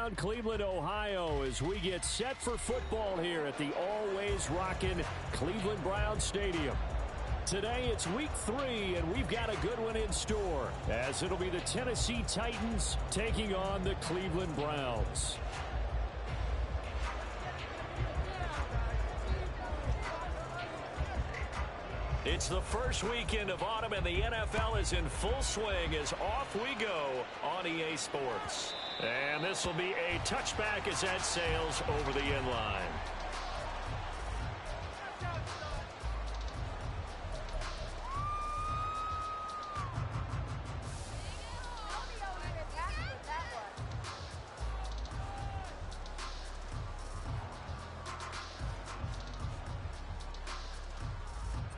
downtown Cleveland, Ohio, as we get set for football here at the always rockin' Cleveland Browns Stadium. Today it's week 3, and we've got a good one in store, as it'll be the Tennessee Titans taking on the Cleveland Browns. It's the first weekend of autumn, and the NFL is in full swing as off we go on EA Sports. And this will be a touchback as that sails over the end line.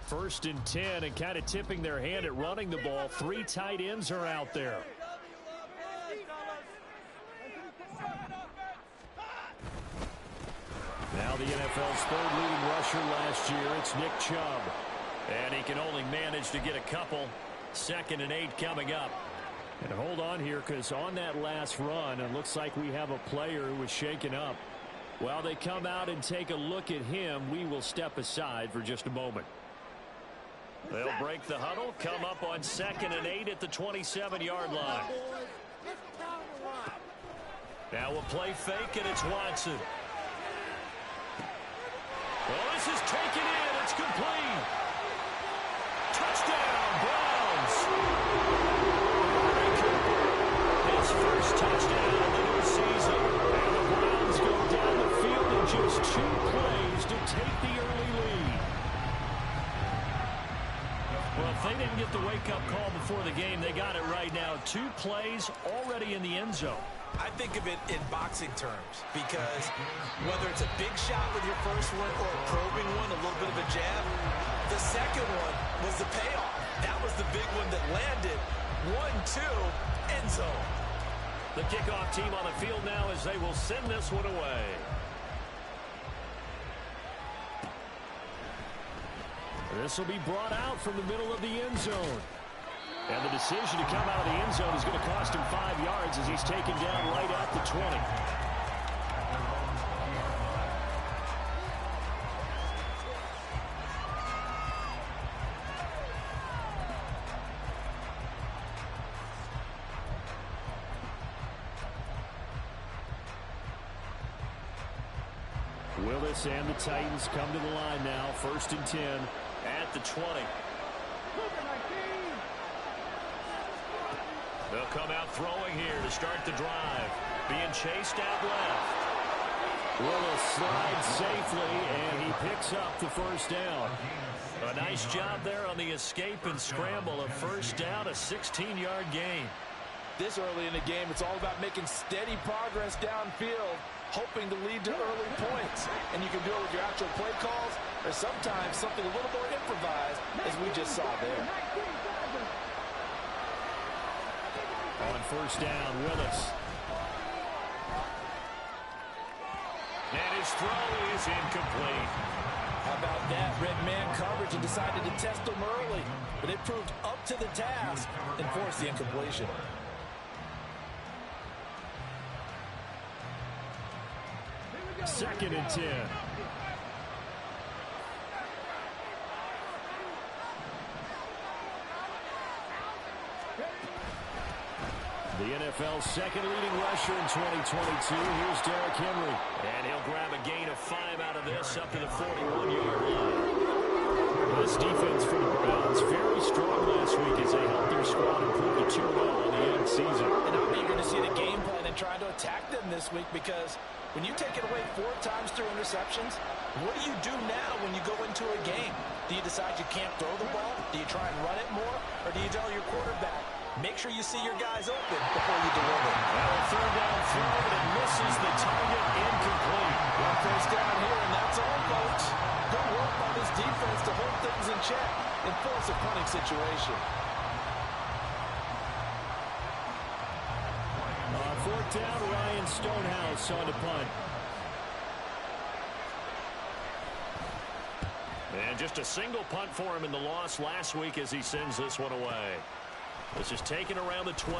First and 10, and kind of tipping their hand at running the ball. 3 tight ends are out there. Now the NFL's 3rd leading rusher last year, it's Nick Chubb. And he can only manage to get a couple. 2nd and 8 coming up. And hold on here, because on that last run, it looks like we have a player who was shaken up. While they come out and take a look at him, we will step aside for just a moment. They'll break the huddle, come up on 2nd and 8 at the 27-yard line. Now we'll play fake, and it's Watson. Well, this is taken in. It's complete. Touchdown, Browns. His first touchdown of the new season. And the Browns go down the field in just 2 plays to take the early lead. Well, if they didn't get the wake-up call before the game, they got it right now. 2 plays already in the end zone. I think of it in boxing terms, because whether it's a big shot with your first one or a probing one, a little bit of a jab, the second one was the payoff. That was the big one that landed. 1-2, end zone. The kickoff team on the field now as they will send this one away. This will be brought out from the middle of the end zone. And the decision to come out of the end zone is going to cost him 5 yards as he's taken down right at the 20. Willis and the Titans come to the line now. 1st and 10 at the 20. They'll come out throwing here to start the drive. Being chased out left. Willis slides safely, and he picks up the first down. A nice job there on the escape and scramble. A first down, a 16-yard gain. This early in the game, it's all about making steady progress downfield, hoping to lead to early points. And you can do it with your actual play calls, or sometimes something a little more improvised, as we just saw there. On first down, Willis. And his throw is incomplete. How about that? Red man coverage and decided to test them early. But it proved up to the task and forced the incompletion. Second and 10. The NFL's 2nd leading rusher in 2022. Here's Derrick Henry. And he'll grab a gain of 5 out of this up to the 41-yard line. This defense for the Browns, very strong last week as they helped their squad improve to 2-0 in the young season. And I'm eager to see the game plan and trying to attack them this week, because when you take it away 4 times through interceptions, what do you do now when you go into a game? Do you decide you can't throw the ball? Do you try and run it more? Or do you tell your quarterback, make sure you see your guys open before you deliver? Well, 3rd down throw, but it misses the target, incomplete. One first down here, and that's all, folks. Good work by this defense to hold things in check and force a punting situation. On 4th down, Ryan Stonehouse on the punt. And just a single punt for him in the loss last week as he sends this one away. This is taken around the 12.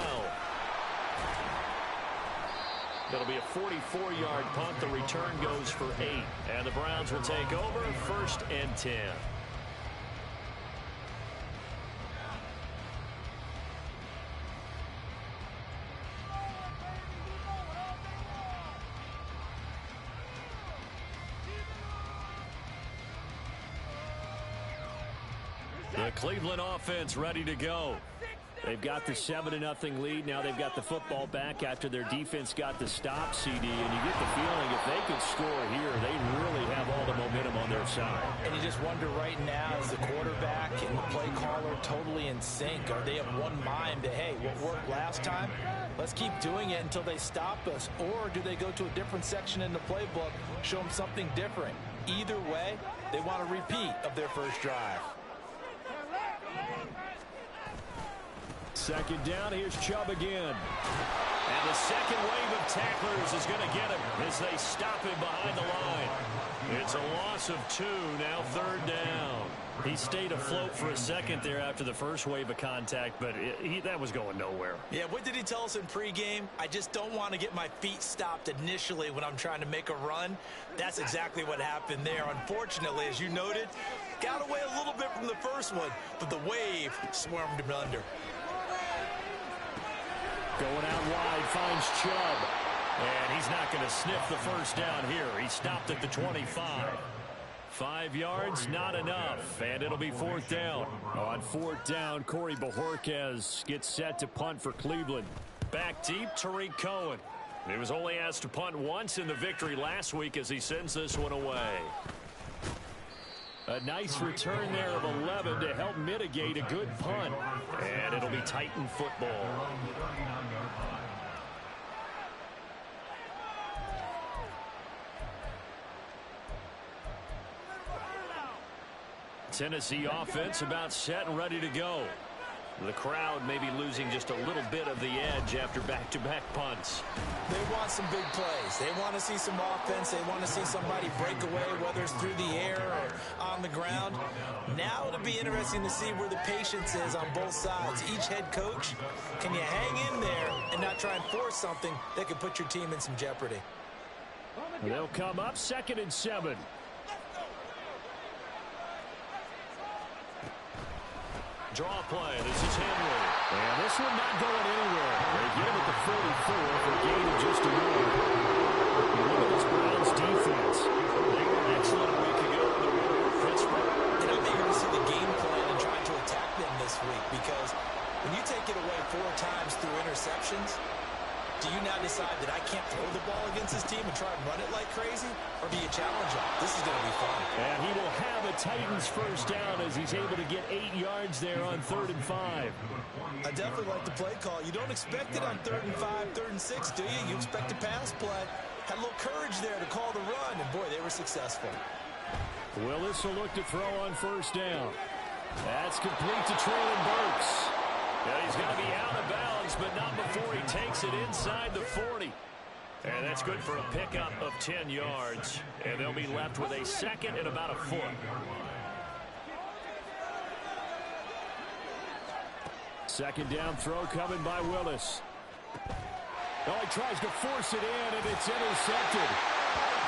It'll be a 44-yard punt. The return goes for 8. And the Browns will take over 1st and 10. The Cleveland offense ready to go. They've got the 7-0 lead. Now they've got the football back after their defense got the stop, CD. And you get the feeling if they could score here, they really have all the momentum on their side. And you just wonder right now, is the quarterback and the play caller totally in sync? Are they of one mind that, hey, what worked last time, let's keep doing it until they stop us? Or do they go to a different section in the playbook, show them something different? Either way, they want a repeat of their first drive. 2nd down, here's Chubb again. And the second wave of tacklers is going to get him as they stop him behind the line. It's a loss of 2, now 3rd down. He stayed afloat for a second there after the first wave of contact, but that was going nowhere. Yeah, what did he tell us in pregame? I just don't want to get my feet stopped initially when I'm trying to make a run. That's exactly what happened there. Unfortunately, as you noted, got away a little bit from the first one, but the wave swarmed him under. Going out wide, finds Chubb. And he's not going to sniff the first down here. He stopped at the 25. 5 yards, not enough. And it'll be 4th down. On 4th down, Corey Bojorquez gets set to punt for Cleveland. Back deep, Tariq Cohen. He was only asked to punt once in the victory last week as he sends this one away. A nice return there of 11 to help mitigate a good punt. And it'll be Titan football. Tennessee offense about set and ready to go. The crowd may be losing just a little bit of the edge after back-to-back punts. They want some big plays. They want to see some offense. They want to see somebody break away, whether it's through the air or on the ground. Now it'll be interesting to see where the patience is on both sides. Each head coach, can you hang in there and not try and force something that could put your team in some jeopardy? They'll come up 2nd and 7. Draw play. This is Henry. And this one not going anywhere. They get him at the 44 for a gain of just a yard. Look at this Browns defense. They were excellent a week ago in the win over Pittsburgh. And I'm eager to see the game plan and trying to attack them this week, because when you take it away 4 times through interceptions, do you now decide that I can't throw the ball against this team and try and run it like crazy? Or do you challenge them? This is going to be fun. And he will have a Titans first down as he's able to get 8 yards there on 3rd and 5. I definitely like the play call. You don't expect it on 3rd and 5, 3rd and 6, do you? You expect a pass play. Had a little courage there to call the run, and boy, they were successful. Willis will look to throw on 1st down. That's complete to Traylon Burks. Yeah, he's going to be out of bounds, but not before he takes it inside the 40. And that's good for a pickup of 10 yards. And they'll be left with a 2nd and about a foot. Second down throw coming by Willis. Oh, he tries to force it in, and it's intercepted.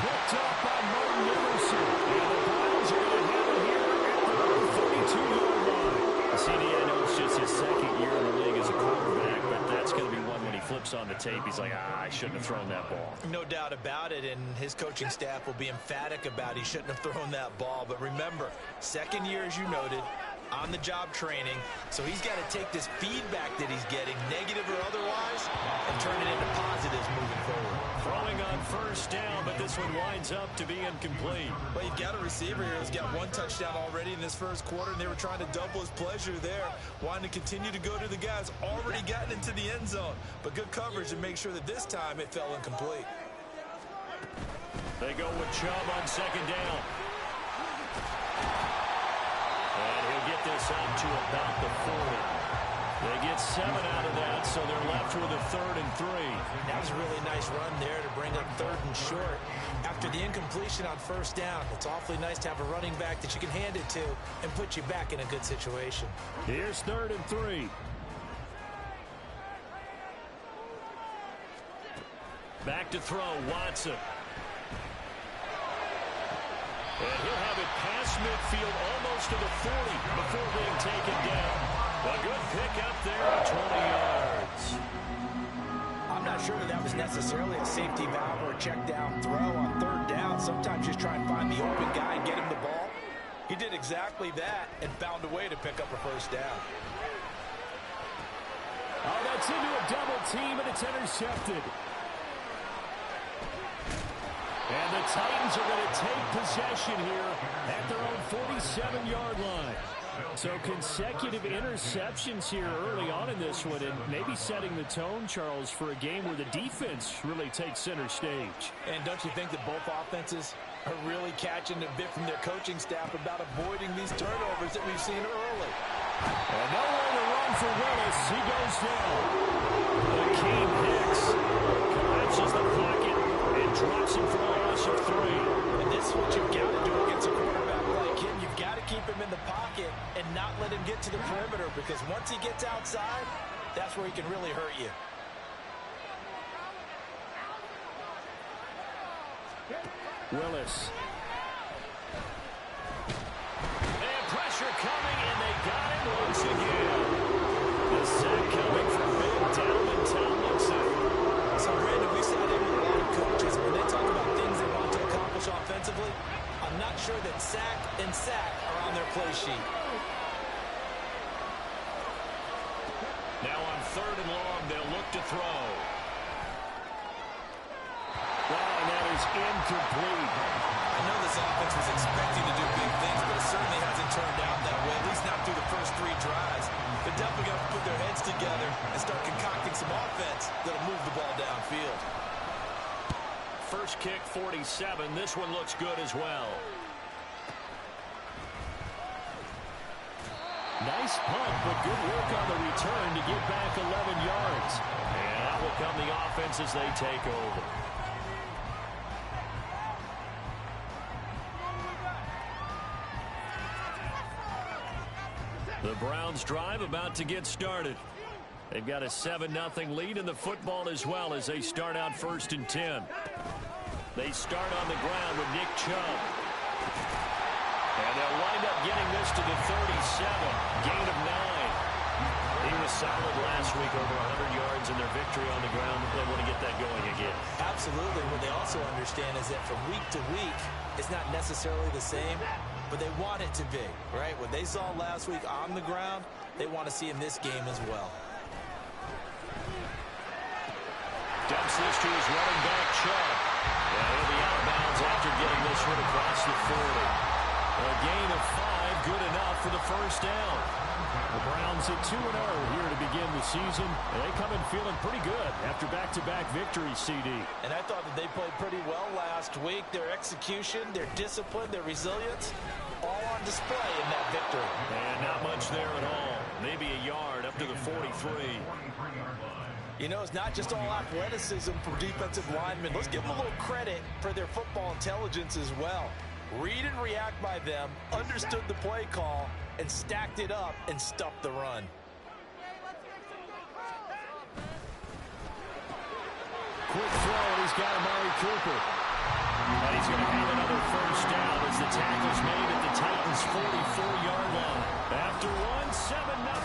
Picked up by Martin Emerson. And the Browns are going to have it here at the 32-yard line. CD, I know it's just his 2nd year in the league as a quarterback, but that's going to be one when he flips on the tape. He's like, I shouldn't have thrown that ball. No doubt about it, and his coaching staff will be emphatic about he shouldn't have thrown that ball. But remember, 2nd year, as you noted, on-the-job training, so he's got to take this feedback that he's getting, negative or otherwise, and turn it into positives moving forward. Throwing on 1st down, but this one winds up to be incomplete. Well, you've got a receiver here who's got 1 touchdown already in this first quarter, and they were trying to double his pleasure there, wanting to continue to go to the guys already gotten into the end zone. But good coverage to make sure that this time it fell incomplete. They go with Chubb on 2nd down. And he'll get this out to about the 40. They get 7 out of that, so they're left with a 3rd and 3. That was a really nice run there to bring up 3rd and short. After the incompletion on 1st down, it's awfully nice to have a running back that you can hand it to and put you back in a good situation. Here's 3rd and 3. Back to throw, Watson. And he'll have it past midfield almost to the 40 before being taken down. A good pick up there at 20 yards. I'm not sure that was necessarily a safety valve or a check down throw on third down. Sometimes just try and find the open guy and get him the ball. He did exactly that and found a way to pick up a first down. Oh, that's into a double team, and it's intercepted. And the Titans are going to take possession here at their own 47-yard line. So consecutive interceptions here early on in this one, and maybe setting the tone, Charles, for a game where the defense really takes center stage. And don't you think that both offenses are really catching a bit from their coaching staff about avoiding these turnovers that we've seen early? And nowhere to run for Willis. He goes down. Akeem Hicks collapses the pocket and drops him for a loss of 3. And this is what you've got to do against a quarterback like him. You've got to keep him in the pocket and not let him get to the perimeter, because once he gets outside, that's where he can really hurt you. Willis. And pressure coming, and they got him once again. The sack coming from Big Dalvin Tomlinson. So, Brandon, we sat in with a lot of coaches, and when they talk about things they want to accomplish offensively, I'm not sure that sack and sack are on their play sheet. Now on 3rd and long, they'll look to throw. Wow, and that is incomplete. I know this offense was expecting to do big things, but it certainly hasn't turned out that way, at least not through the first 3 drives. They're definitely going to put their heads together and start concocting some offense that'll move the ball downfield. First kick, 47. This one looks good as well. Nice punt, but good work on the return to get back 11 yards. And that will come the offense as they take over. The Browns drive about to get started. They've got a 7-0 lead in the football as well as they start out 1st and 10. They start on the ground with Nick Chubb. And they'll wind up getting this to the 37. Gain of 9. He was solid last week, over 100 yards in their victory on the ground. They want to get that going again. Absolutely. What they also understand is that from week to week, it's not necessarily the same, but they want it to be, right? What they saw last week on the ground, they want to see in this game as well. Dumps this to his running back, Chubb. And he'll be out of bounds after getting this one across the 40. A gain of 5, good enough for the first down. The Browns at 2-0 here to begin the season. And they come in feeling pretty good after back-to-back victories, CD. And I thought that they played pretty well last week. Their execution, their discipline, their resilience, all on display in that victory. And not much there at all. Maybe a yard up to the 43. You know, it's not just all athleticism for defensive linemen. Let's give them a little credit for their football intelligence as well. Read and react by them, understood the play call, and stacked it up and stuffed the run. Quick throw, and he's got Amari Cooper. And he's going to have another first down as the tackle's made at the Titans' 44-yard line. After one, 7-0.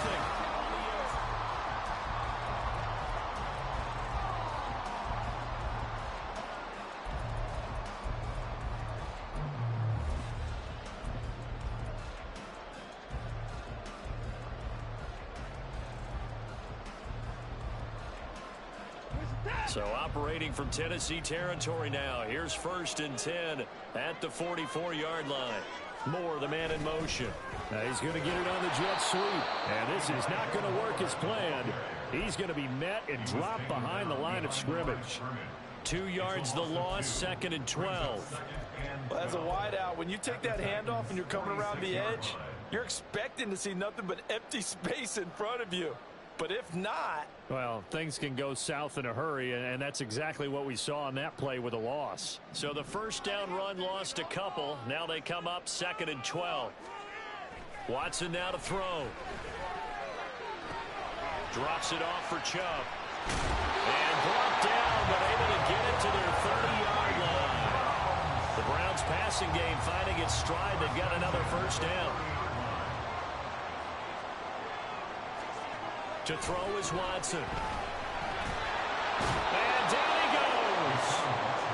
So operating from Tennessee territory now. Here's 1st and 10 at the 44-yard line. Moore, the man in motion. He's going to get it on the jet sweep. And this is not going to work as planned. He's going to be met and dropped behind the line of scrimmage. 2 yards the loss, 2nd and 12. Well, as a wideout, when you take that handoff and you're coming around the edge, you're expecting to see nothing but empty space in front of you. But if not... Well, things can go south in a hurry, and that's exactly what we saw on that play with a loss. So the first down run lost a couple. Now they come up 2nd and 12. Watson now to throw. Drops it off for Chubb. And brought down, but able to get it get to their 30-yard line. The Browns passing game finding its stride. They've got another first down. To throw is Watson. And down he goes.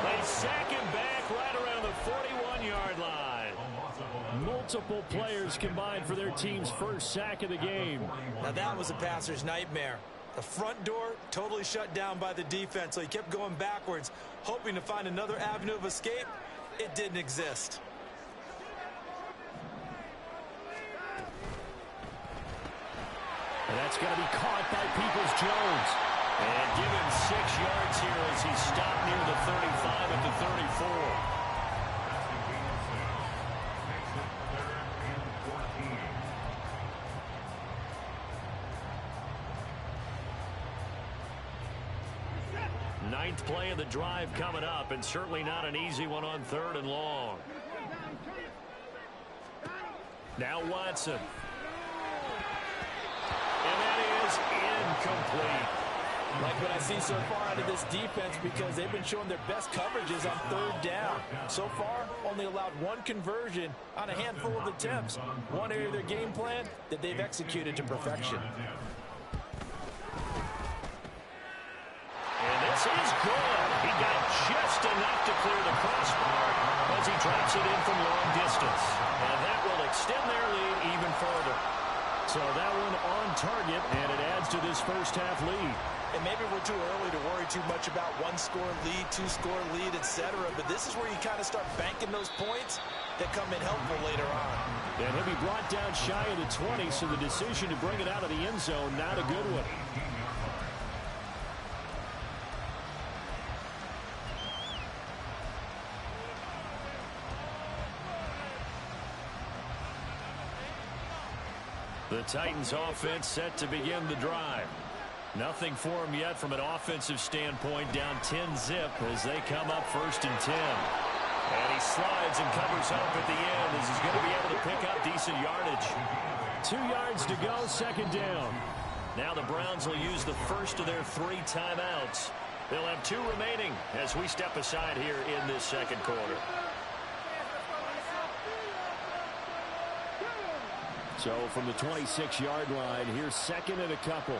They sack him back right around the 41-yard line. Multiple players combined for their team's first sack of the game. Now that was a passer's nightmare. The front door totally shut down by the defense, so he kept going backwards, hoping to find another avenue of escape. It didn't exist. And that's going to be caught by Peoples-Jones. And give him 6 yards here as he stopped near the 35 at the 34. Ninth play of the drive coming up, and certainly not an easy one on 3rd and long. Now Watson. And that is incomplete. Like what I see so far out of this defense, because they've been showing their best coverages on 3rd down. So far, only allowed 1 conversion on a handful of attempts. One area of their game plan that they've executed to perfection. And this is good. He got just enough to clear the crossbar as he drops it in from long distance. And that will extend their lead even further. So that one on target, and it adds to this first half lead. And maybe we're too early to worry too much about 1-score lead, 2-score lead, etc. But this is where you kind of start banking those points that come in helpful later on. And he'll be brought down shy of the 20, so the decision to bring it out of the end zone, not a good one. The Titans offense set to begin the drive. Nothing for them yet from an offensive standpoint, down 10-zip as they come up 1st and 10. And he slides and covers up at the end as he's going to be able to pick up decent yardage. 2 yards to go, 2nd down. Now the Browns will use the first of their 3 timeouts. They'll have 2 remaining as we step aside here in this 2nd quarter. So from the 26-yard line, here's 2nd and a couple.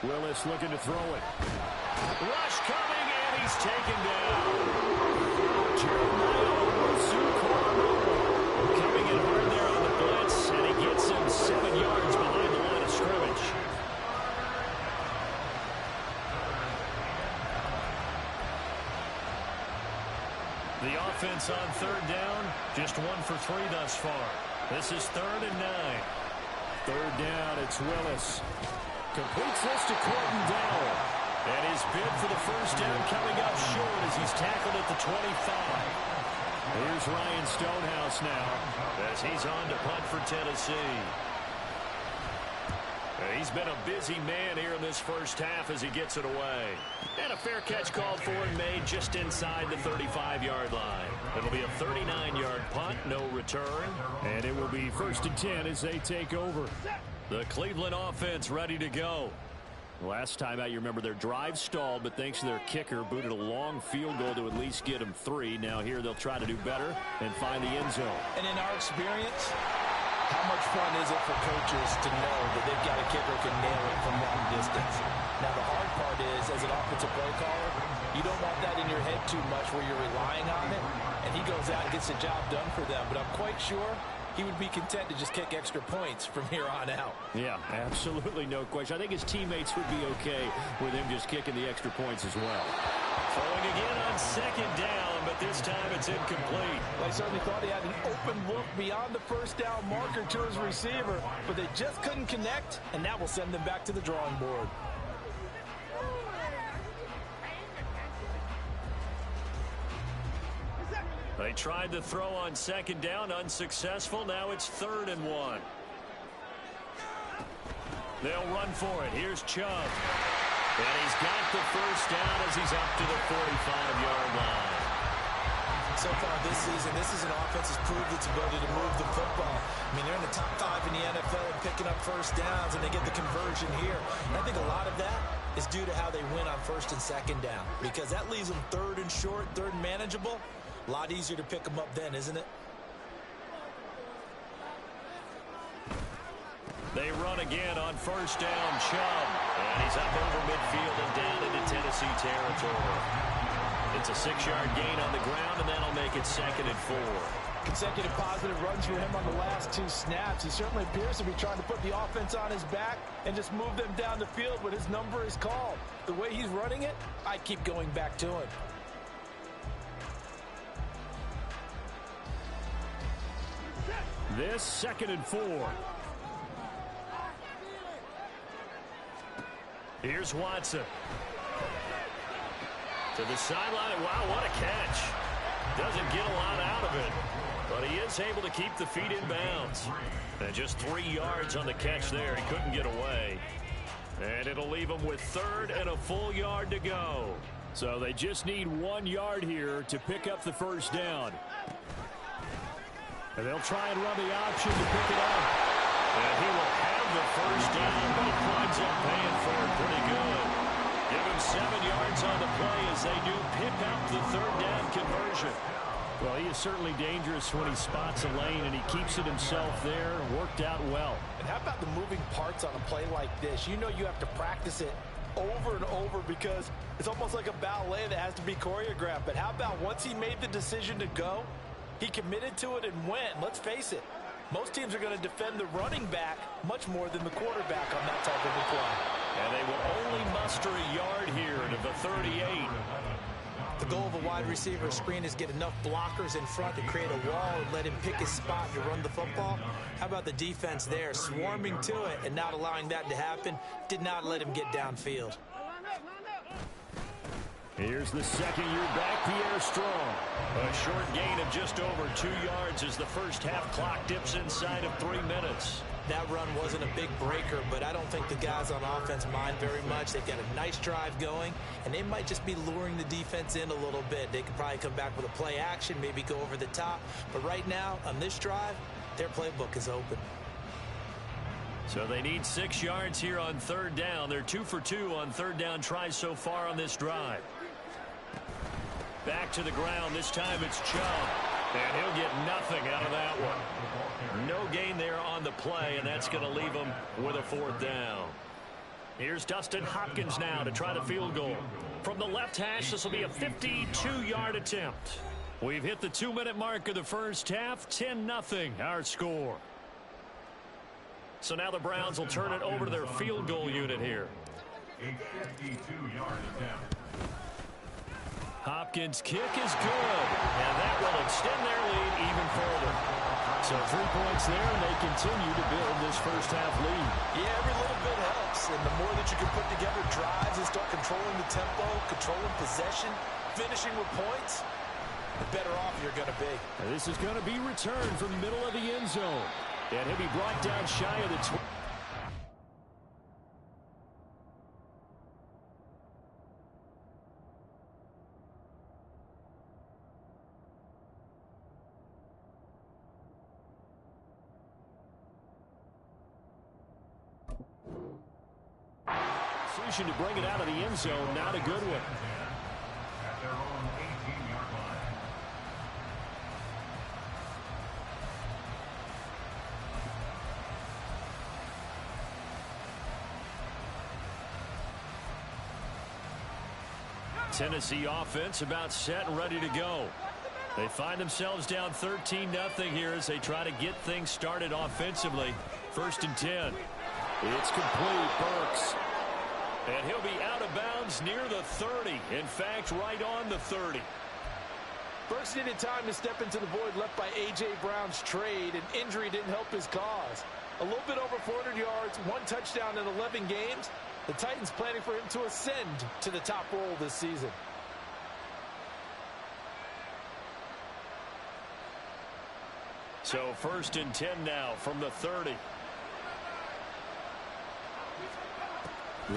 Willis looking to throw it. Rush coming, and he's taken down. Jeremiah coming in hard there on the blitz, and he gets him 7 yards behind the line of scrimmage. The offense on 3rd down, just 1 for 3 thus far. This is 3rd and 9. 3rd down, it's Willis. Completes this to Courtney Dowell. And his bid for the first down coming up short as he's tackled at the 25. Here's Ryan Stonehouse now as he's on to punt for Tennessee. He's been a busy man here in this first half as he gets it away. And a fair catch called for and made just inside the 35-yard line. It'll be a 39-yard punt, no return. And it will be 1st and 10 as they take over. The Cleveland offense ready to go. Last time out, you remember their drive stalled, but thanks to their kicker, booted a long field goal to at least get them 3. Now here they'll try to do better and find the end zone. And in our experience, how much fun is it for coaches to know that they've got a kicker who can nail it from long distance? Now the hard part is, as an offensive play caller, you don't want that in your head too much where you're relying on it, and he goes out and gets the job done for them. But I'm quite sure he would be content to just kick extra points from here on out. Yeah, absolutely no question. I think his teammates would be okay with him just kicking the extra points as well. Throwing again on 2nd down, but this time it's incomplete. Well, I certainly thought he had an open look beyond the first down marker to his receiver, but they just couldn't connect, and that will send them back to the drawing board. They tried to throw on 2nd down, unsuccessful. Now it's 3rd and 1. They'll run for it. Here's Chubb. And he's got the first down as he's up to the 45-yard line. so far this season, this is an offense that's proved its ability to move the football. I mean, they're in the top 5 in the NFL and picking up first downs, and they get the conversion here. And I think a lot of that is due to how they win on first and second down, because that leaves them third and short, third and manageable. A lot easier to pick them up then, isn't it? They run again on first down, Chubb. And he's up over midfield and down into Tennessee territory. It's a 6-yard gain on the ground, and that'll make it 2nd and 4. Consecutive positive runs for him on the last 2 snaps. He certainly appears to be trying to put the offense on his back and just move them down the field when his number is called. The way he's running it, I keep going back to him. This 2nd and 4. Here's Watson. To the sideline. Wow, what a catch. Doesn't get a lot out of it, but he is able to keep the feet in bounds. And just 3 yards on the catch there. He couldn't get away. And it'll leave him with 3rd and a full yard to go. So they just need 1 yard here to pick up the first down. And they'll try and run the option to pick it up. And he will have the first down, but he winds up paying for it pretty good. Give him 7 yards on the play as they do pick up the 3rd down conversion. Well, he is certainly dangerous when he spots a lane, and he keeps it himself there. Worked out well. And how about the moving parts on a play like this? You know you have to practice it over and over because it's almost like a ballet that has to be choreographed. But how about once he made the decision to go, he committed to it and went. Let's face it, most teams are going to defend the running back much more than the quarterback on that type of a play. And they will only muster a yard here to the 38. The goal of a wide receiver screen is get enough blockers in front to create a wall and let him pick his spot to run the football. How about the defense there, swarming to it and not allowing that to happen? Did not let him get downfield. Here's the 2nd-year back, Pierre Strong. A short gain of just over 2 yards as the first half clock dips inside of 3 minutes. That run wasn't a big breaker, but I don't think the guys on offense mind very much. They've got a nice drive going, and they might just be luring the defense in a little bit. They could probably come back with a play action, maybe go over the top. But right now, on this drive, their playbook is open. So they need 6 yards here on 3rd down. They're 2 for 2 on 3rd down tries so far on this drive. Back to the ground. This time it's Chubb. And he'll get nothing out of that one. No gain there on the play, and that's going to leave him with a 4th down. Here's Dustin Hopkins now to try the field goal. From the left hash, this will be a 52-yard attempt. We've hit the 2-minute mark of the first half. 10-0 our score. So now the Browns will turn it over to their field goal unit here. A 52-yard attempt. Hopkins' kick is good, and that will extend their lead even further. So 3 points there, and they continue to build this first half lead. Yeah, every little bit helps, and the more that you can put together drives and start controlling the tempo, controlling possession, finishing with points, the better off you're going to be. And this is going to be returned from the middle of the end zone, and he'll be brought down shy of the 20. To bring it out of the end zone, not a good one. At their own 18-yard line. Tennessee offense about set and ready to go. They find themselves down 13-0 here as they try to get things started offensively. 1st and 10. It's complete. Burks. And he'll be out of bounds near the 30. In fact, right on the 30. Burks needed time to step into the void left by A.J. Brown's trade, and injury didn't help his cause. A little bit over 400 yards, 1 touchdown in 11 games. The Titans planning for him to ascend to the top role this season. So 1st and 10 now from the 30.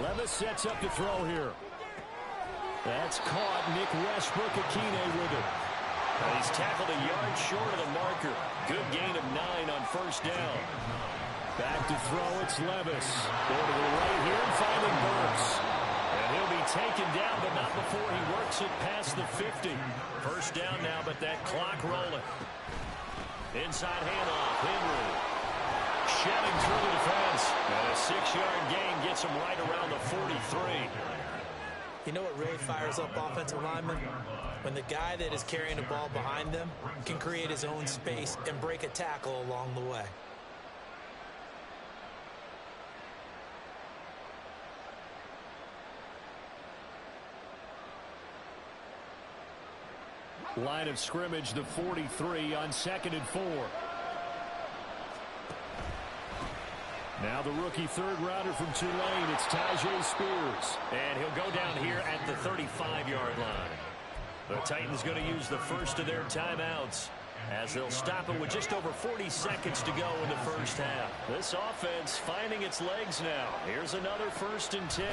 Levis sets up to throw here. That's caught. Nick Westbrook-Akine with it. He's tackled a yard short of the marker. Good gain of 9 on first down. Back to throw, it's Levis. Go to the right here and finding Burks. And he'll be taken down, but not before he works it past the 50. First down now, but that clock rolling. Inside handoff, Henry. Shedding through the defense. And a 6-yard gain gets him right around the 43. You know what really fires up offensive linemen? When the guy that is carrying the ball behind them can create his own space and break a tackle along the way. Line of scrimmage, the 43 on 2nd and 4. Now the rookie third-rounder from Tulane, it's Tyjae Spears. And he'll go down here at the 35-yard line. The Titans going to use the first of their timeouts as they'll stop it with just over 40 seconds to go in the first half. This offense finding its legs now. Here's another 1st and 10.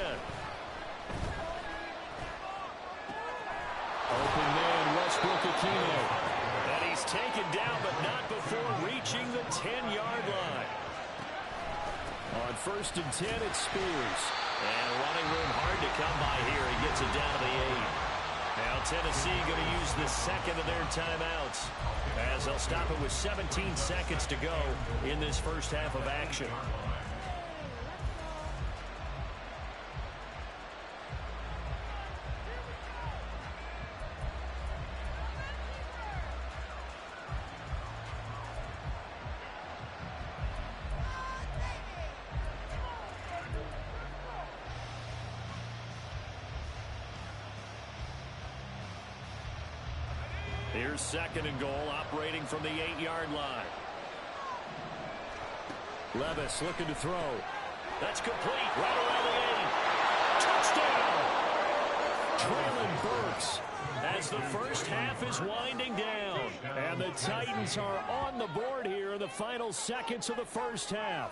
Open man, Westbrook-Ikhine. And he's taken down, but not before reaching the 10-yard line. On 1st and 10, it's Spears. And running room hard to come by here. He gets it down to the 8. Now Tennessee going to use the second of their timeouts as they'll stop it with 17 seconds to go in this first half of action. Here's 2nd and goal, operating from the 8-yard line. Levis looking to throw. That's complete, right around the 8. Touchdown! Trailing Burks as the first half is winding down. And the Titans are on the board here in the final seconds of the first half.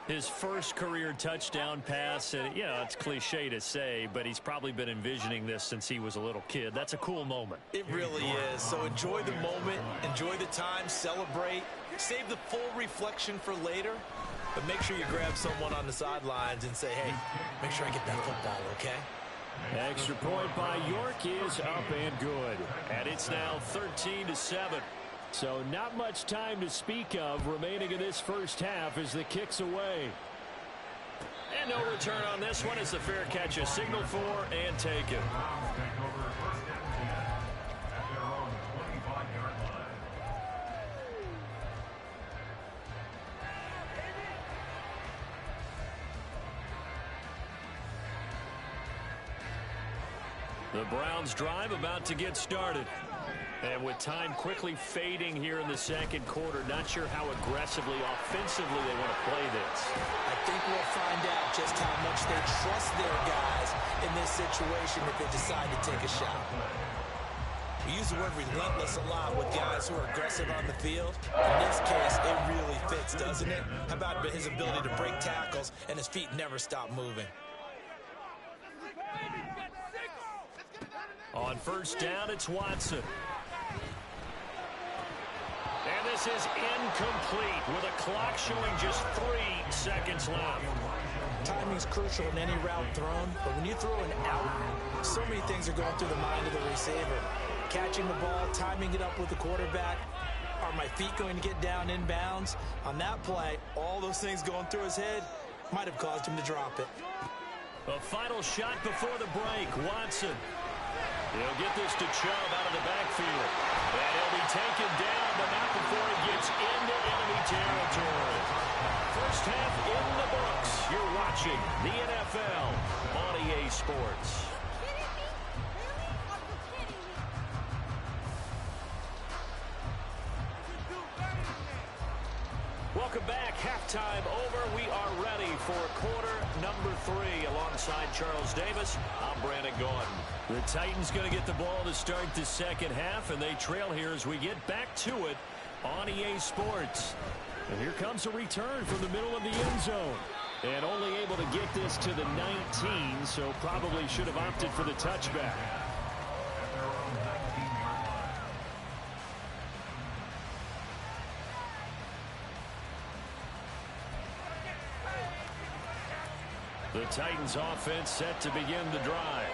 His first career touchdown pass, and, it's cliche to say, but he's probably been envisioning this since he was a little kid. That's a cool moment. It really is. So enjoy the moment, enjoy the time, celebrate, save the full reflection for later, but make sure you grab someone on the sidelines and say, hey, make sure I get that football, okay? Extra point by York is up and good. And it's now 13-7. So not much time to speak of remaining in this first half as the kick's away. And no return on this one as the fair catch is signaled for and taken. The Browns drive about to get started. And with time quickly fading here in the second quarter, not sure how aggressively, offensively they want to play this. I think we'll find out just how much they trust their guys in this situation if they decide to take a shot. We use the word relentless a lot with guys who are aggressive on the field. In this case, it really fits, doesn't it? How about his ability to break tackles and his feet never stop moving? On first down, it's Watson. And this is incomplete with a clock showing just 3 seconds left. Timing is crucial in any route thrown, but when you throw an out, so many things are going through the mind of the receiver. Catching the ball, timing it up with the quarterback. Are my feet going to get down inbounds? On that play, all those things going through his head might have caused him to drop it. A final shot before the break. Watson. He'll get this to Chubb out of the backfield. And he'll be taken down, but not before he gets into enemy territory. First half in the books. You're watching the NFL on EA Sports. Welcome back. Halftime over. We are ready for quarter number 3. Alongside Charles Davis, I'm Brandon Gordon. The Titans going to get the ball to start the second half, and they trail here as we get back to it on EA Sports. And here comes a return from the middle of the end zone. And only able to get this to the 19, so probably should have opted for the touchback. their own 19-yard line. The Titans offense set to begin the drive.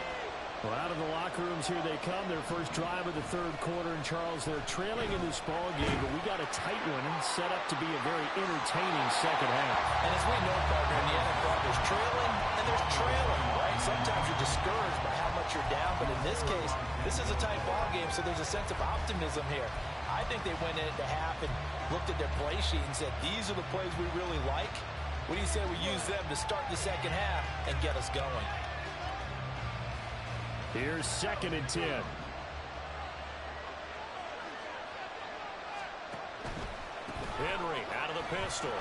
Well, out of the locker rooms here they come. Their first drive of the third quarter. And Charles, they're trailing in this ball game, but we got a tight one and set up to be a very entertaining second half. And as we know, partner, in the NFL, there's trailing and there's trailing, right? Sometimes you're discouraged by how much you're down, but in this case, this is a tight ball game, so there's a sense of optimism here. I think they went into half and looked at their play sheet and said, these are the plays we really like. What do you say we use them to start the second half and get us going? Here's 2nd and 10. Henry out of the pistol.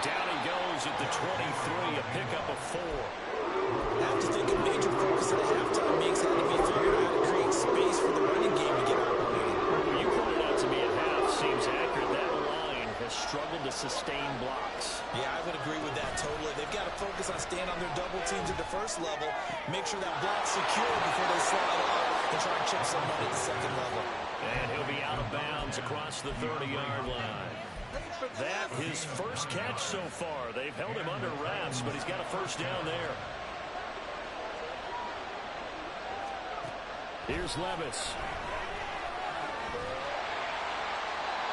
Down he goes at the 23, a pickup of 4. I have to think a major focus at the halftime makes had to be figured out how to create space for the running game to get operating. Well, you pointed out to me at half seems accurate. That line has struggled to sustain blocks. Yeah, I would agree with that totally. They've got to focus on staying on their double teams at the first level, make sure that block's secure before they slide off and try and chip someone at the second level. And he'll be out of bounds across the 30-yard line. That his first catch so far. They've held him under wraps, but he's got a first down there. Here's Levis.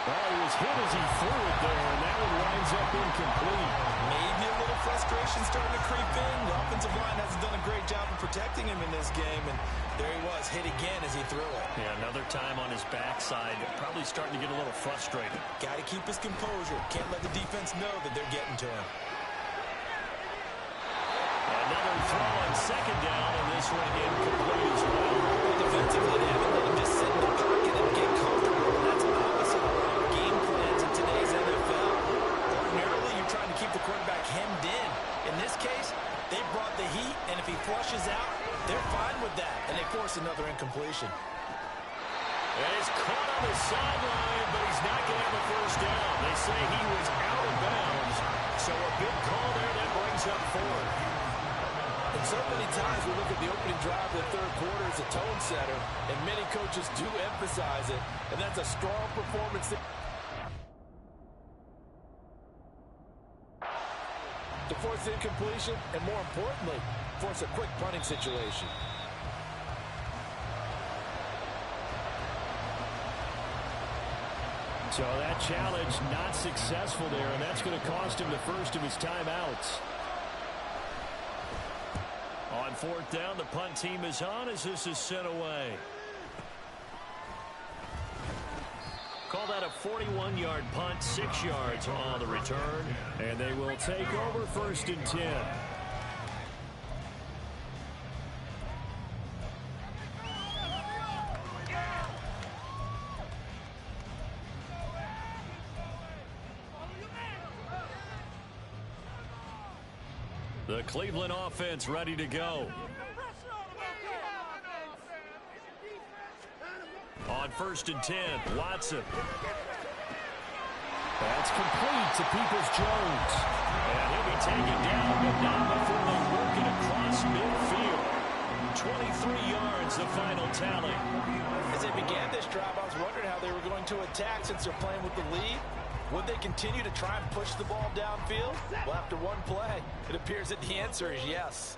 Well, he was hit as he threw it there, and that one winds up incomplete. Maybe a little frustration starting to creep in. The offensive line hasn't done a great job of protecting him in this game, and there he was, hit again as he threw it. Yeah, another time on his backside, probably starting to get a little frustrated. Got to keep his composure. Can't let the defense know that they're getting to him. Another throw on second down, and this one incomplete as well. Defensively, they haven't let him just sit in the pocket and get comfortable. That's opposite of a lot of game plans in today's NFL. Ordinarily, you're trying to keep the quarterback hemmed in. In this case, they brought the heat, and if he flushes out, they're fine with that, and they force another incompletion. And he's caught on the sideline, but he's not going to have a first down. They say he was out of bounds, so a big call there that brings up 4. And so many times we look at the opening drive of the third quarter as a tone setter, and many coaches do emphasize it, and that's a strong performance. To force the incompletion, and more importantly, force a quick punting situation. So that challenge not successful there, and that's going to cost him the first of his timeouts. On 4th down, the punt team is on as this is sent away. Call that a 41-yard punt, 6 yards on the return, and they will take over 1st and 10. The Cleveland offense ready to go. On 1st and 10, Watson. That's complete to Peoples-Jones. And he'll be taken down, but not before they work it across midfield. 23 yards, the final tally. As they began this drive, I was wondering how they were going to attack since they're playing with the lead. Would they continue to try and push the ball downfield? Well, after one play, it appears that the answer is yes.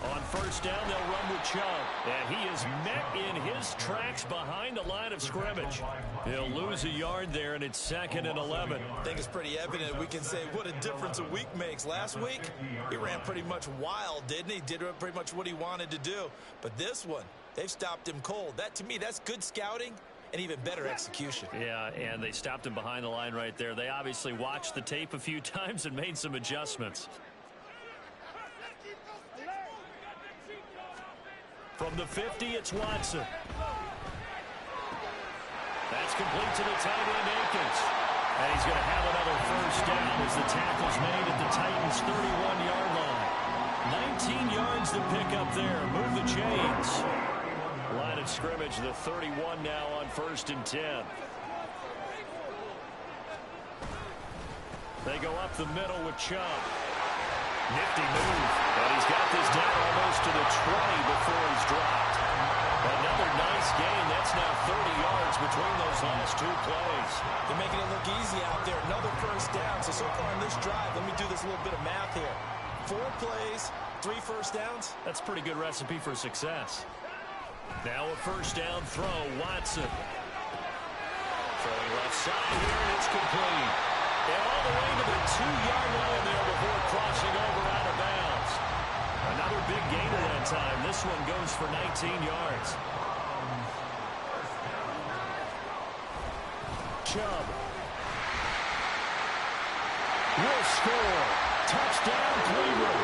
On 1st down, they'll run with Chubb. And he is met in his tracks behind the line of scrimmage. He'll lose a yard there, and it's 2nd and 11. I think it's pretty evident. We can say what a difference a week makes. Last week, he ran pretty much wild, didn't he? Did pretty much what he wanted to do. But this one, they've stopped him cold. That, to me, that's good scouting and even better execution. Yeah, and they stopped him behind the line right there. They obviously watched the tape a few times and made some adjustments. From the 50, it's Watson. That's complete to the tight end, Akins. And he's going to have another first down as the tackle's made at the Titans' 31-yard line. 19 yards to pick up there. Move the chains. Line of scrimmage, the 31 now on 1st and 10. They go up the middle with Chubb. Nifty move, but he's got this down almost to the 20 before he's dropped. Another nice gain. That's now 30 yards between those last two plays. They're making it look easy out there. Another first down. So far in this drive, let me do this little bit of math here. 4 plays, 3 first downs. That's a pretty good recipe for success. Now a first down throw, Watson. Throwing left side here, and it's complete. And all the way to the 2-yard line there before crossing over out of bounds. Another big gain at that time. This one goes for 19 yards. Chubb will score. Touchdown, Cleveland.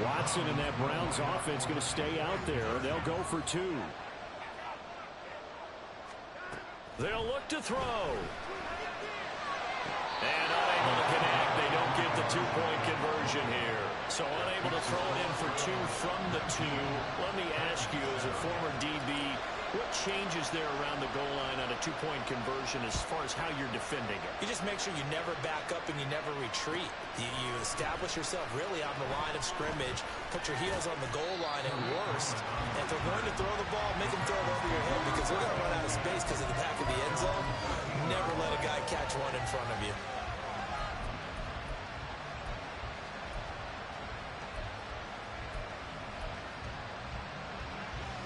Watson and that Browns offense going to stay out there. They'll go for 2. They'll look to throw. And unable to connect. They don't get the 2-point conversion here. So unable to throw it in for 2 from the 2. Let me ask you, as a former DB, what changes there around the goal line on a 2-point conversion as far as how you're defending it? You just make sure you never back up and you never retreat. You establish yourself really on the line of scrimmage, put your heels on the goal line at worst. And if they're going to throw the ball, make them throw it over your head because they're going to run out of space because of the back of the end zone. Never let a guy catch one in front of you.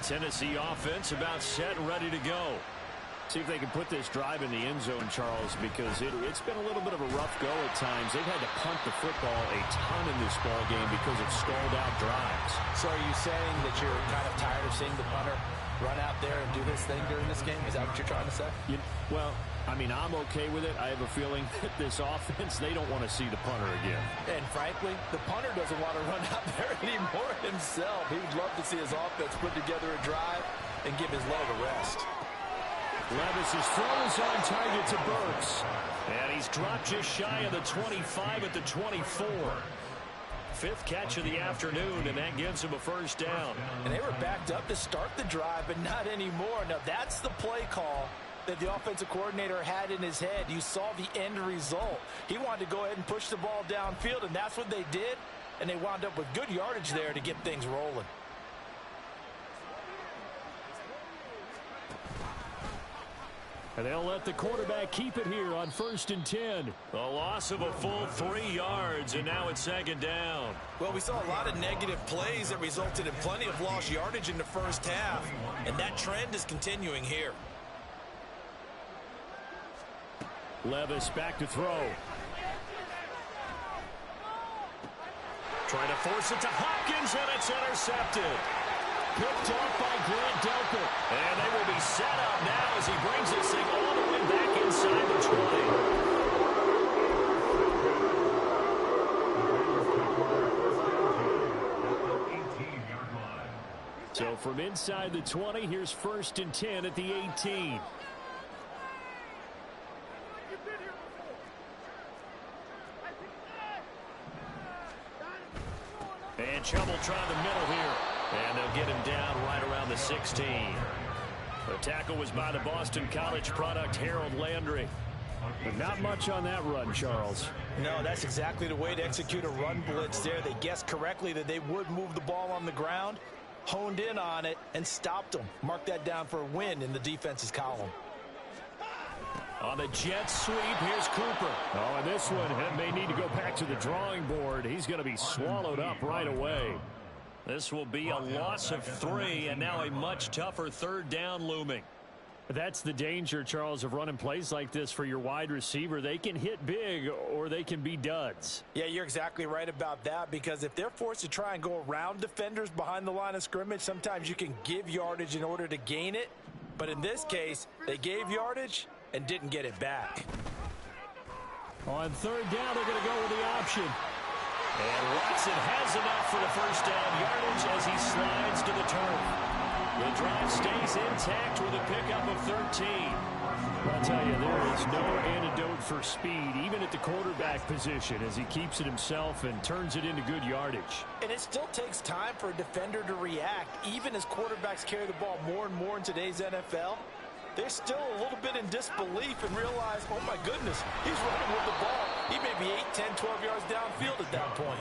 Tennessee offense about set and ready to go. See if they can put this drive in the end zone, Charles, because it's been a little bit of a rough go at times. They've had to punt the football a ton in this ball game because of stalled out drives. So are you saying that you're kind of tired of seeing the punter run out there and do his thing during this game? Is that what you're trying to say? Well, I mean, I'm okay with it. I have a feeling that this offense, they don't want to see the punter again. And frankly, the punter doesn't want to run out there anymore himself. He would love to see his offense put together a drive and give his leg a rest. Levis's throw is on target to Burks. And he's dropped just shy of the 25 at the 24. 5th catch of the afternoon, and that gives him a first down. And they were backed up to start the drive, but not anymore. Now, that's the play call that the offensive coordinator had in his head. You saw the end result. He wanted to go ahead and push the ball downfield, and that's what they did. And they wound up with good yardage there to get things rolling. And they'll let the quarterback keep it here on 1st and 10. A loss of a full 3 yards, and now it's 2nd down. Well, we saw a lot of negative plays that resulted in plenty of lost yardage in the first half, and that trend is continuing here. Levis back to throw. Trying to force it to Hopkins, and it's intercepted. Picked off by Grant Delpit. And they will be set up now as he brings this thing all the way back inside the 20. So from inside the 20, here's 1st and 10 at the 18. And Chubb will try the middle here. And they'll get him down right around the 16. The tackle was by the Boston College product, Harold Landry. But not much on that run, Charles. No, that's exactly the way to execute a run blitz there. They guessed correctly that they would move the ball on the ground, honed in on it, and stopped them. Mark that down for a win in the defense's column. On the jet sweep, here's Cooper. Oh, and this one may need to go back to the drawing board. He's going to be swallowed up right away. This will be a loss of 3, and now a much tougher 3rd down looming. That's the danger, Charles, of running plays like this for your wide receiver. They can hit big, or they can be duds. Yeah, you're exactly right about that, because if they're forced to try and go around defenders behind the line of scrimmage, sometimes you can give yardage in order to gain it. But in this case, they gave yardage and didn't get it back. On 3rd down, they're going to go with the option. And Watson has enough for the first down yardage as he slides to the turf. The drive stays intact with a pickup of 13. I'll tell you, there is no antidote for speed, even at the quarterback position, as he keeps it himself and turns it into good yardage. And it still takes time for a defender to react, even as quarterbacks carry the ball more and more in today's NFL. They're still a little bit in disbelief and realize, oh my goodness, he's running with the ball. He may be 8, 10, 12 yards downfield at that point.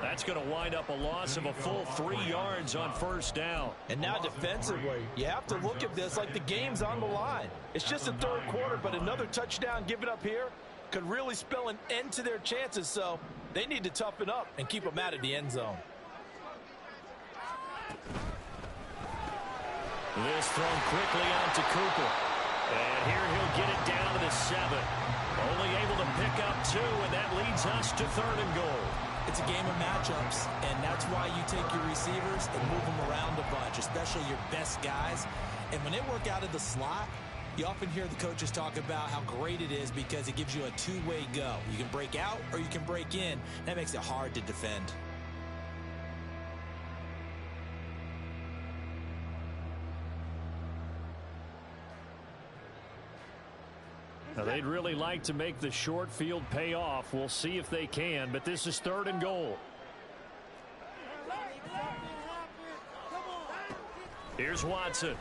That's going to wind up a loss of a full 3 yards on first down. And now defensively, you have to look at this like the game's on the line. It's just the third quarter, but another touchdown given up here could really spell an end to their chances. So they need to toughen up and keep them out of the end zone. This thrown quickly out to Cooper. And here he'll get it down to the 7. Only able to pick up 2, and that leads us to 3rd and goal. It's a game of matchups, and that's why you take your receivers and move them around a bunch, especially your best guys. And when they work out of the slot, you often hear the coaches talk about how great it is because it gives you a two-way go. You can break out or you can break in. That makes it hard to defend. Now, they'd really like to make the short field pay off. We'll see if they can, but this is 3rd and goal. Here's Watson.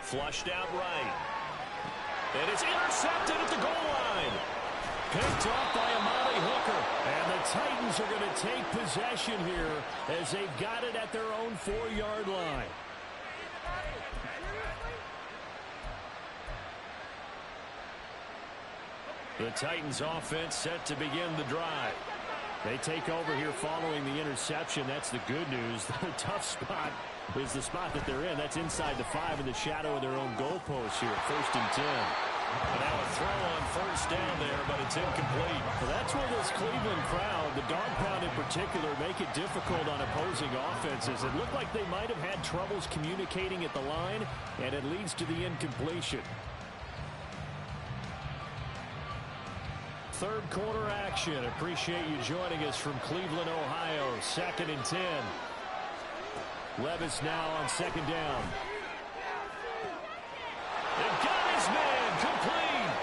Flushed out right. And it's intercepted at the goal line. Picked off by Amari Hooker. And the Titans are going to take possession here as they've got it at their own 4-yard line. The Titans offense set to begin the drive. They take over here following the interception. That's the good news. The tough spot is the spot that they're in. That's inside the 5 in the shadow of their own goalpost here at 1st and 10. And now a throw on first down there, but it's incomplete. Well, that's where this Cleveland crowd, the dog pound in particular, make it difficult on opposing offenses. It looked like they might have had troubles communicating at the line, and it leads to the incompletion. Third quarter action. Appreciate you joining us from Cleveland, Ohio. 2nd and 10. Levis now on 2nd down. They've got his man complete.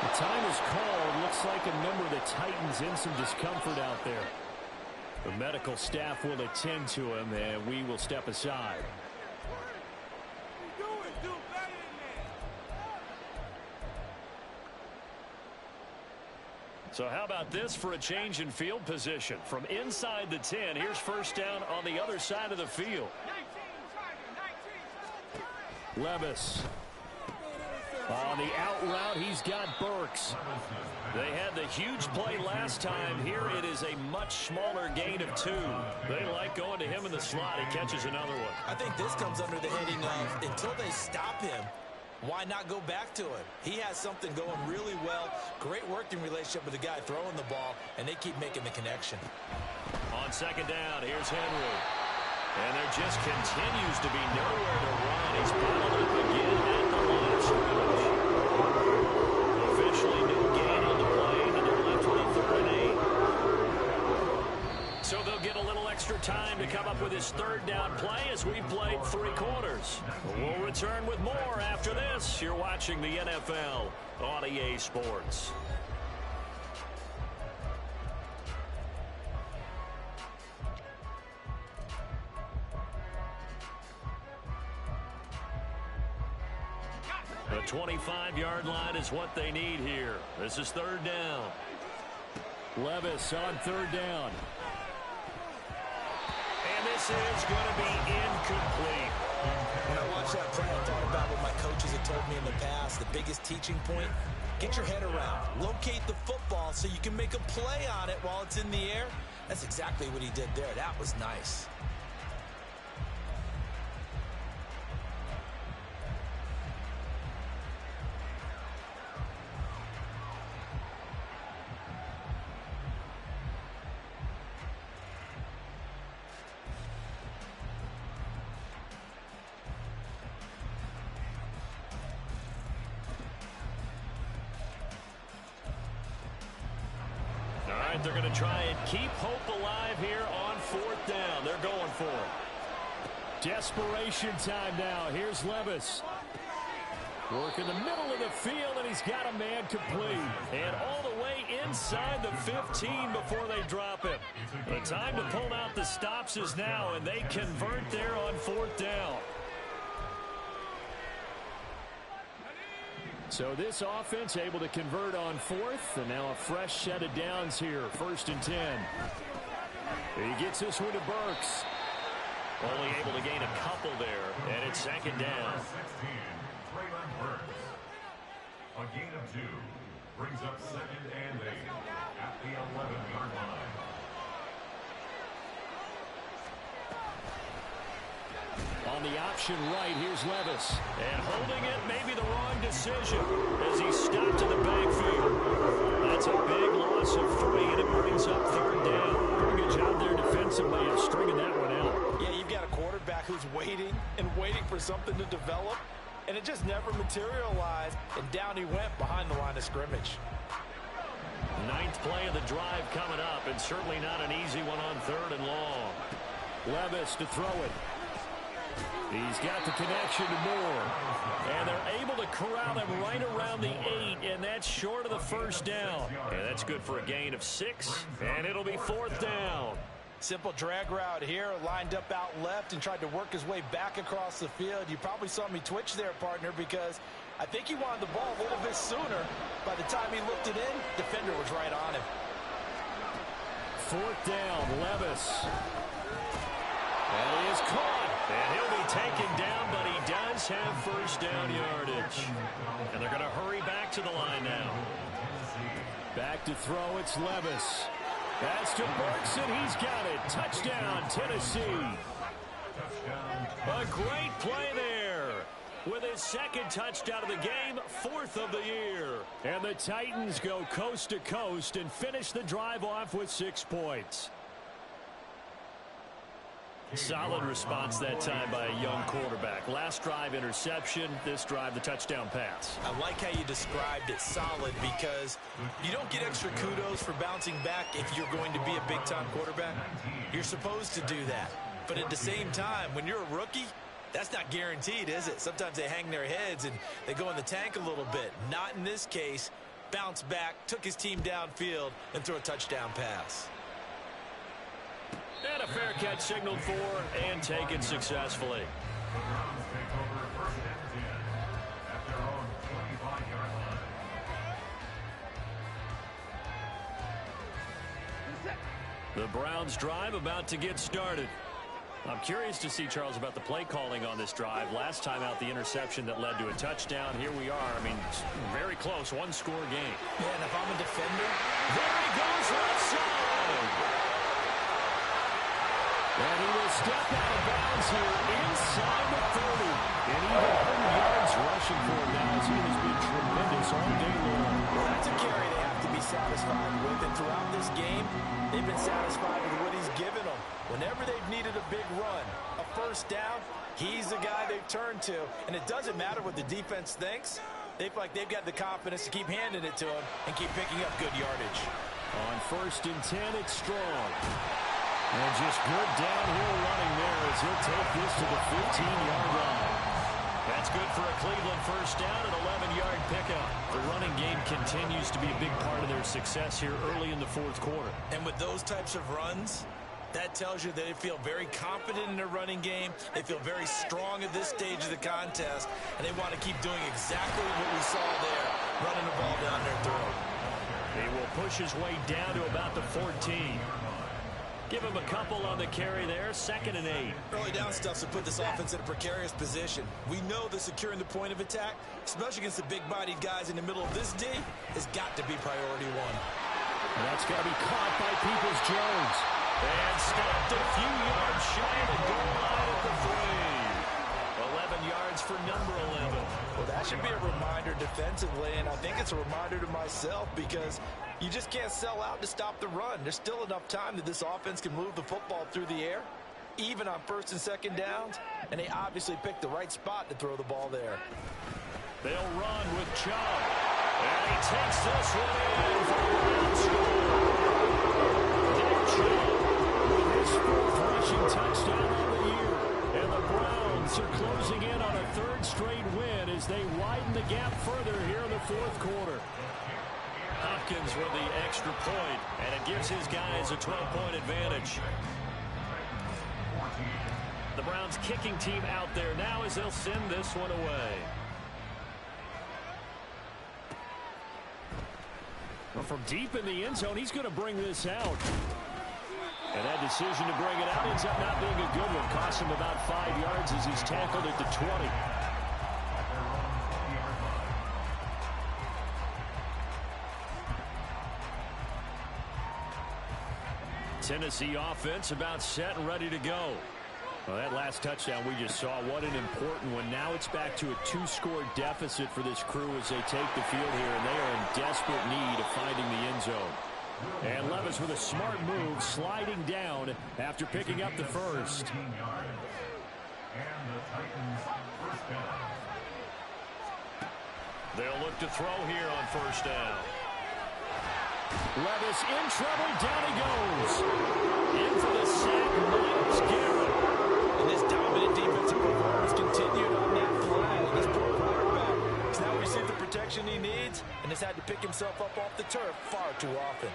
The time is called. Looks like a number of the Titans in some discomfort out there. The medical staff will attend to him, and we will step aside. So how about this for a change in field position? From inside the 10, here's first down on the other side of the field. Levis. On the out route, he's got Burks. They had the huge play last time. Here it is a much smaller gain of 2. They like going to him in the slot. He catches another one. I think this comes under the heading of until they stop him, why not go back to him? He has something going really well. Great working relationship with the guy throwing the ball, and they keep making the connection. On 2nd down, here's Henry. And there just continues to be nowhere to run. He's bottled up again at the line of scrimmage. Officially no gain on the play, and they're left with a 3rd and 8. So they'll get a little extra time to come up with his 3rd down play as we've played 3 quarters. We'll return with more after this. You're watching the NFL on EA Sports. The 25-yard line is what they need here. This is 3rd down. Levis on 3rd down. And this is going to be incomplete. When I watched that play, I thought about what my coaches had told me in the past. The biggest teaching point, get your head around. Locate the football so you can make a play on it while it's in the air. That's exactly what he did there. That was nice. They're going to try and keep hope alive here on 4th down. They're going for it. Desperation time now. Here's Levis. Working the middle of the field, and he's got a man complete. And all the way inside the 15 before they drop him. The time to pull out the stops is now, and they convert there on 4th down. So this offense able to convert on 4th, and now a fresh set of downs here, 1st and 10. He gets this one to Burks. Only able to gain a couple there, and it's 2nd down. A gain of 2 brings up 2nd and 8 at the 11-yard line. On the option right, here's Levis. And holding it may be the wrong decision as he stopped in the backfield. That's a big loss of 3, and it brings up 3rd down. Pretty good job there defensively of stringing that one out. Yeah, you've got a quarterback who's waiting and waiting for something to develop, and it just never materialized, and down he went behind the line of scrimmage. 9th play of the drive coming up, and certainly not an easy one on 3rd and long. Levis to throw it. He's got the connection to Moore. And they're able to corral him right around the 8, and that's short of the 1st down. And that's good for a gain of 6, and it'll be 4th down. Simple drag route here, lined up out left and tried to work his way back across the field. You probably saw me twitch there, partner, because I think he wanted the ball a little bit sooner. By the time he looked it in, defender was right on him. 4th down, Levis. And he is caught. And he'll be taken down, but he does have 1st down yardage. And they're going to hurry back to the line now. Back to throw, it's Levis. That's to Burks, and he's got it. Touchdown, Tennessee. A great play there. With his 2nd touchdown of the game, 4th of the year. And the Titans go coast to coast and finish the drive off with 6 points. Solid response that time by a young quarterback. Last drive, interception. This drive, the touchdown pass. I like how you described it, solid, because you don't get extra kudos for bouncing back if you're going to be a big-time quarterback. You're supposed to do that. But at the same time, when you're a rookie, that's not guaranteed, is it? Sometimes they hang their heads and they go in the tank a little bit. Not in this case. Bounced back, took his team downfield, and threw a touchdown pass. And a fair catch signaled for and taken successfully. The Browns take over 1st and 10 at their own 25-yard line. The Browns drive about to get started. I'm curious to see, Charles, about the play calling on this drive. Last time out, the interception that led to a touchdown. Here we are. I mean, very close, 1-score game. Yeah, and if I'm a defender, there he goes left side. And he will step out of bounds here inside the 30. And even 100 yards rushing for him now as he has been tremendous all day long. well, that's a carry they have to be satisfied with. And throughout this game, they've been satisfied with what he's given them. Whenever they've needed a big run, a 1st down, he's the guy they've turned to. And it doesn't matter what the defense thinks. They feel like they've got the confidence to keep handing it to him and keep picking up good yardage. On 1st and 10, it's Strong. And just good downhill running there as he'll take this to the 15-yard line. That's good for a Cleveland 1st down, an 11-yard pickup. The running game continues to be a big part of their success here early in the 4th quarter. And with those types of runs, that tells you that they feel very confident in their running game. They feel very strong at this stage of the contest, and they want to keep doing exactly what we saw there, running the ball down their throat. He will push his way down to about the 14. Give him a couple on the carry there, 2nd and 8. Early down stuff to put this offense in a precarious position. We know that securing the point of attack, especially against the big-bodied guys in the middle of this D, has got to be priority 1. And that's got to be caught by Peoples-Jones. And stopped a few yards shy of the goal line at the 3. 11 yards for number 11. Well, that should be a reminder defensively, and I think it's a reminder to myself because you just can't sell out to stop the run. There's still enough time that this offense can move the football through the air, even on 1st and 2nd downs, and they obviously picked the right spot to throw the ball there. They'll run with Chubb. And he takes this one in for the Browns score. Nick Chubb with his 4th rushing touchdown of the year. And the Browns as they widen the gap further here in the fourth quarter. Hopkins with the extra point, and it gives his guys a 12-point advantage. The Browns kicking team out there now as they'll send this one away. Well, from deep in the end zone, he's going to bring this out. And that decision to bring it out ends up not being a good one. Cost him about 5 yards as he's tackled at the 20. Tennessee offense about set and ready to go. Well, that last touchdown we just saw, what an important one. Now it's back to a 2-score deficit for this crew as they take the field here, and they are in desperate need of finding the end zone. And Levis with a smart move, sliding down after picking up the first. They'll look to throw here on first down. Levis in trouble, down he goes. In for the sack, Myles Garrett. And this dominant defensive performance continued on that flag. This poor quarterback has now received the protection he needs and has had to pick himself up off the turf far too often.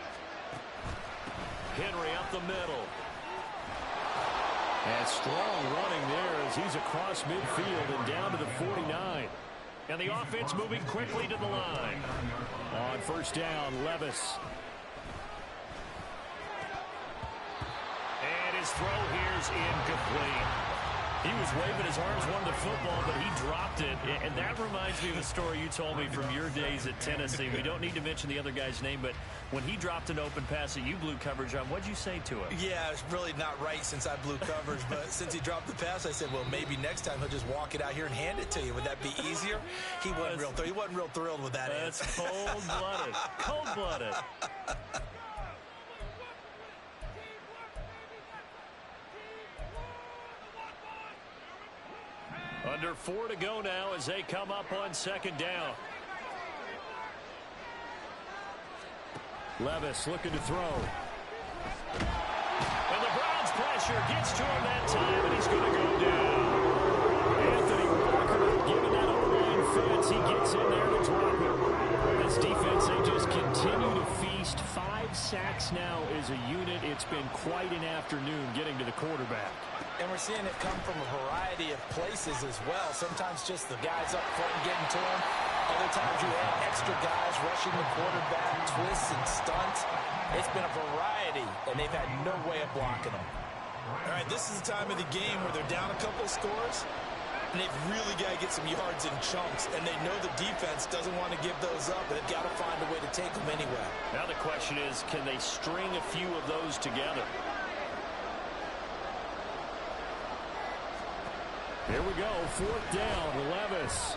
Henry up the middle. And strong running there as he's across midfield and down to the 49. And the offense moving quickly to the line. On first down, Levis. And his throw here's incomplete. He was waving his arms, wanted the football, but he dropped it. And that reminds me of a story you told me from your days at Tennessee. We don't need to mention the other guy's name, but when he dropped an open pass that you blew coverage on, what'd you say to him? Yeah, it's really not right since I blew coverage, but since he dropped the pass, I said, well, maybe next time he'll just walk it out here and hand it to you. Would that be easier? He wasn't real thrilled with that answer. That's cold-blooded. Cold-blooded. Under 4 to go now as they come up on second down. Levis looking to throw. And the Browns pressure gets to him that time, and he's going to go down. Anthony Walker given that O-line fence. He gets in there to drop it. This defense, they just continue to feast. 5 sacks now as a unit. It's been quite an afternoon getting to the quarterback. And we're seeing it come from a variety of places as well. Sometimes just the guys up front getting to him. Other times you have extra guys rushing the quarterback, twists and stunts. It's been a variety, and they've had no way of blocking them. All right, this is the time of the game where they're down a couple of scores, and they've really got to get some yards in chunks, and they know the defense doesn't want to give those up, but they've got to find a way to take them anyway. Now the question is, can they string a few of those together? Here we go, fourth down, Levis.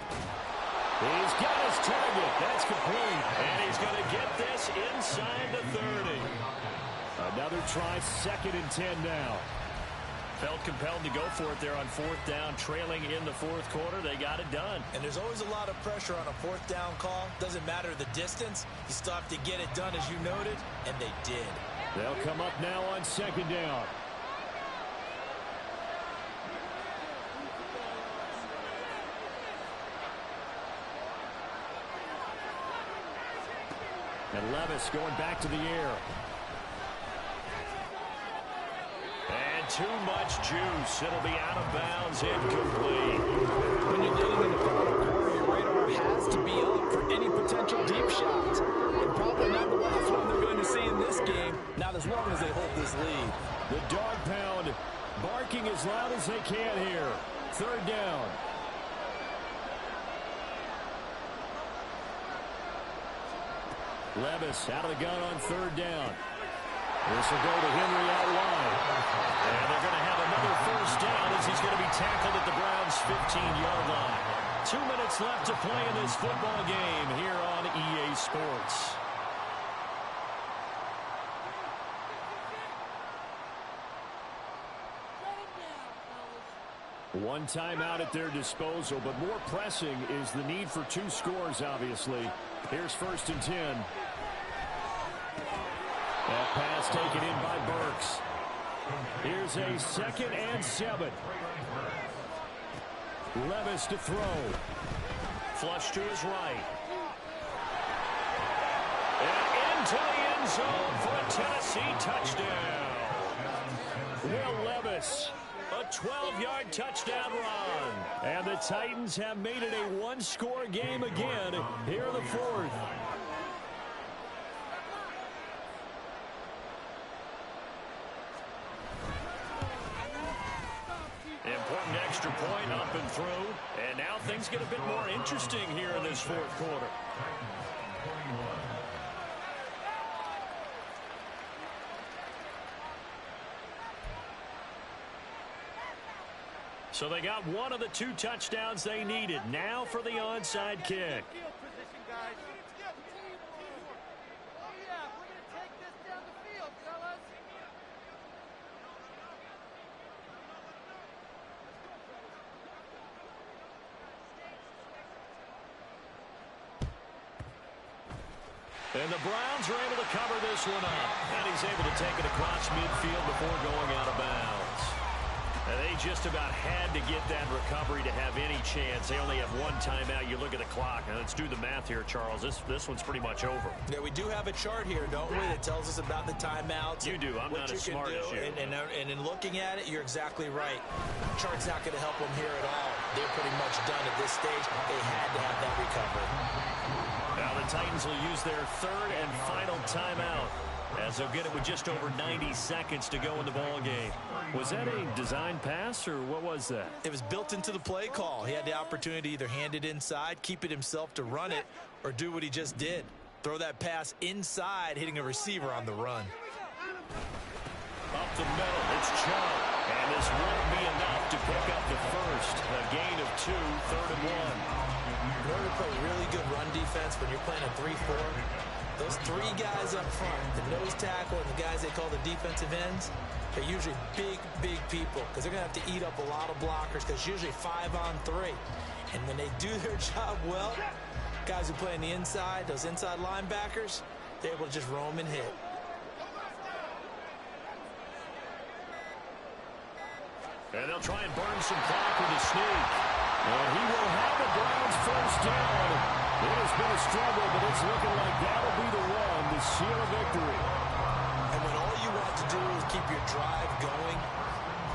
He's got his target. That's complete. And he's going to get this inside the 30. Another try, 2nd and 10 now. Felt compelled to go for it there on fourth down, trailing in the fourth quarter. They got it done. And there's always a lot of pressure on a fourth down call. Doesn't matter the distance. You still have to get it done, as you noted, and they did. They'll come up now on 2nd down. And Levis going back to the air. And too much juice. It'll be out of bounds, incomplete. When you're getting in the final quarter, your radar has to be up for any potential deep shots. And probably not the last one they're going to see in this game, not as long as they hold this lead. The dog pound barking as loud as they can here. 3rd down. Levis out of the gun on 3rd down. This will go to Henry out wide. And they're going to have another first down as he's going to be tackled at the Browns' 15-yard line. 2 minutes left to play in this football game here on EA Sports. One timeout at their disposal, but more pressing is the need for 2 scores, obviously. Here's 1st and 10. That pass taken in by Burks. Here's a 2nd and 7. Levis to throw. Flush to his right. And into the end zone for a Tennessee touchdown. Will Levis, a 12-yard touchdown run. And the Titans have made it a one-score game again here in the fourth. Important extra point up and through. And now things get a bit more interesting here in this fourth quarter. So they got one of the two touchdowns they needed. Now for the onside kick. And the Browns are able to cover this one up. And he's able to take it across midfield before going out of bounds. And they just about had to get that recovery to have any chance. They only have one timeout. You look at the clock. Now let's do the math here, Charles. This one's pretty much over. Yeah, we do have a chart here, don't we, that tells us about the timeouts. You do. I'm not as smart as you. And in looking at it, you're exactly right. Chart's not going to help them here at all. They're pretty much done at this stage. They had to have that recovery. Now the Titans will use their third and final timeout, as they'll get it with just over 90 seconds to go in the ball game. Was that a design pass, or what was that? It was built into the play call. He had the opportunity to either hand it inside, keep it himself to run it, or do what he just did. Throw that pass inside, hitting a receiver on the run. Up the middle, it's Chubb. And this won't be enough to pick up the first. A gain of 2, 3rd and 1. In order to play really good run defense when you're playing a 3-4, those three guys up front, the nose tackle and the guys they call the defensive ends, they're usually big, big people because they're going to have to eat up a lot of blockers because usually 5-on-3. And when they do their job well, guys who play on the inside, those inside linebackers, they're able to just roam and hit. And they'll try and burn some clock with a sneak. And he will have the Browns first down. It has been a struggle, but it's looking like that'll be the one to seal a victory. And when all you want to do is keep your drive going,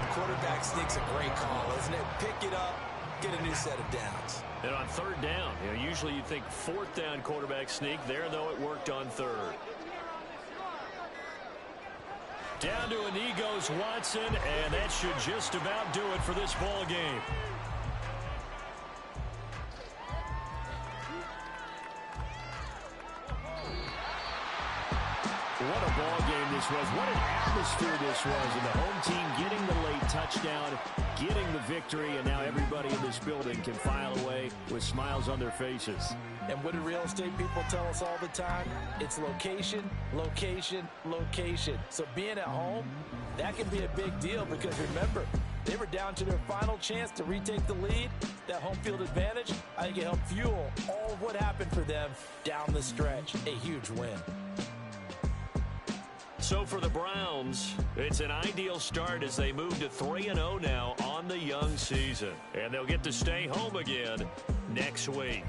the quarterback sneak's a great call, isn't it? Pick it up, get a new set of downs. And on 3rd down, usually you think 4th down quarterback sneak. There, though, it worked on 3rd. Down to a knee goes Watson, and that should just about do it for this ball game. What a ball game this was. What an atmosphere this was. And the home team getting the late touchdown, getting the victory, and now everybody in this building can file away with smiles on their faces. And what do real estate people tell us all the time? It's location, location, location. So being at home, that can be a big deal because remember, they were down to their final chance to retake the lead. That home field advantage, I think it helped fuel all of what happened for them down the stretch. A huge win. So for the Browns, it's an ideal start as they move to 3-0 now on the young season. And they'll get to stay home again next week.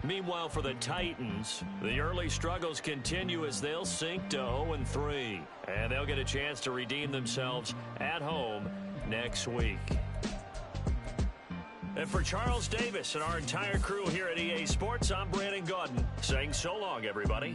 Meanwhile, for the Titans, the early struggles continue as they'll sink to 0-3. And they'll get a chance to redeem themselves at home next week. And for Charles Davis and our entire crew here at EA Sports, I'm Brandon Gaudin saying so long, everybody.